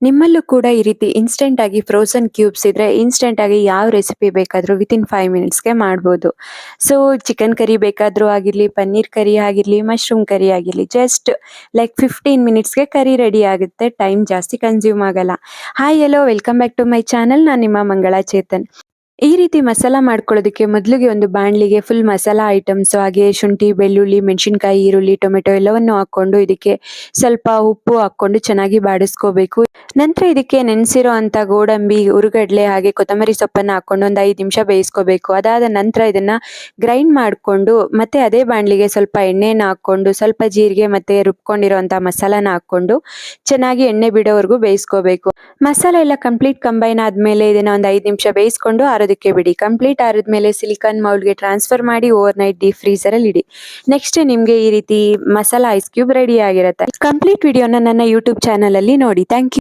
ನಿಮ್ಮಲ್ಲೂ ಕೂಡ ಈ ರೀತಿ ಇನ್ಸ್ಟೆಂಟ್ ಆಗಿ ಫ್ರೋಝನ್ ಕ್ಯೂಬ್ಸ್ ಇದ್ರೆ ಇನ್ಸ್ಟೆಂಟ್ ಆಗಿ ಯಾವ ರೆಸಿಪಿ ಬೇಕಾದರೂ ವಿತಿನ್ 5 ಮಿನಿಟ್ಸ್ಗೆ ಮಾಡ್ಬೋದು. ಸೊ ಚಿಕನ್ ಕರಿ ಬೇಕಾದರೂ ಆಗಿರಲಿ, ಪನ್ನೀರ್ ಕರಿ ಆಗಿರಲಿ, ಮಶ್ರೂಮ್ ಕರಿ ಆಗಿರಲಿ, ಜಸ್ಟ್ ಲೈಕ್ 15 ಮಿನಿಟ್ಸ್ಗೆ ಕರಿ ರೆಡಿ ಆಗುತ್ತೆ. ಟೈಮ್ ಜಾಸ್ತಿ ಕನ್ಸ್ಯೂಮ್ ಆಗಲ್ಲ. Hi hello welcome back to my channel. ನಾನು ನಿಮ್ಮ ಮಂಗಳಾ ಚೇತನ್. ಈ ರೀತಿ ಮಸಾಲ ಮಾಡ್ಕೊಳ್ಳೋದಕ್ಕೆ ಮೊದಲಿಗೆ ಒಂದು ಬಾಣಲಿಗೆ ಫುಲ್ ಮಸಾಲ ಐಟಮ್ಸ್ ಹಾಗೆ ಶುಂಠಿ, ಬೆಳ್ಳುಳ್ಳಿ, ಮೆಣಸಿನಕಾಯಿ, ಈರುಳ್ಳಿ, ಟೊಮೆಟೊ ಎಲ್ಲವನ್ನು ಹಾಕೊಂಡು ಇದಕ್ಕೆ ಸ್ವಲ್ಪ ಉಪ್ಪು ಹಾಕೊಂಡು ಚೆನ್ನಾಗಿ ಬಾಡಿಸ್ಕೋಬೇಕು. ನಂತರ ಇದಕ್ಕೆ ನೆನೆಸಿರೋ ಅಂತ ಗೋಡಂಬಿ, ಹುರುಗಡ್ಲೆ ಹಾಗೆ ಕೊತ್ತಂಬರಿ ಸೊಪ್ಪನ್ನು ಹಾಕೊಂಡು ಒಂದು 5 ನಿಮಿಷ ಬೇಯಿಸ್ಕೋಬೇಕು. ಅದಾದ ನಂತರ ಇದನ್ನ ಗ್ರೈಂಡ್ ಮಾಡಿಕೊಂಡು ಮತ್ತೆ ಅದೇ ಬಾಣಲಿಗೆ ಸ್ವಲ್ಪ ಎಣ್ಣೆನ ಹಾಕೊಂಡು ಸ್ವಲ್ಪ ಜೀರಿಗೆ ಮತ್ತೆ ರುಬ್ಕೊಂಡಿರೋಂಥ ಮಸಾಲಾನ ಹಾಕೊಂಡು ಚೆನ್ನಾಗಿ ಎಣ್ಣೆ ಬಿಡೋವರೆಗೂ ಬೇಯಿಸ್ಕೋಬೇಕು. ಮಸಾಲೆ ಎಲ್ಲ ಕಂಪ್ಲೀಟ್ ಕಂಬೈನ್ ಆದ್ಮೇಲೆ ಇದನ್ನ ಒಂದು 5 ನಿಮಿಷ ಬೇಯಿಸ್ಕೊಂಡು ಆರೋದಕ್ಕೆ ಬಿಡಿ. ಕಂಪ್ಲೀಟ್ ಆರಿದ್ಮೇಲೆ ಸಿಲಿಕಾನ್ ಮೌಲ್ಗೆ ಟ್ರಾನ್ಸ್ಫರ್ ಮಾಡಿ ಓವರ್ ನೈಟ್ ಡೀಪ್ ಫ್ರೀಸರ್ ಅಲ್ಲಿ ಇಡಿ. ನೆಕ್ಸ್ಟ್ ನಿಮ್ಗೆ ಈ ರೀತಿ ಮಸಾಲಾ ಐಸ್ ಕ್ಯೂಬ್ ರೆಡಿ ಆಗಿರುತ್ತೆ. ಕಂಪ್ಲೀಟ್ ವಿಡಿಯೋನ ನನ್ನ ಯೂಟ್ಯೂಬ್ ಚಾನಲ್ ಅಲ್ಲಿ ನೋಡಿ. Thank you.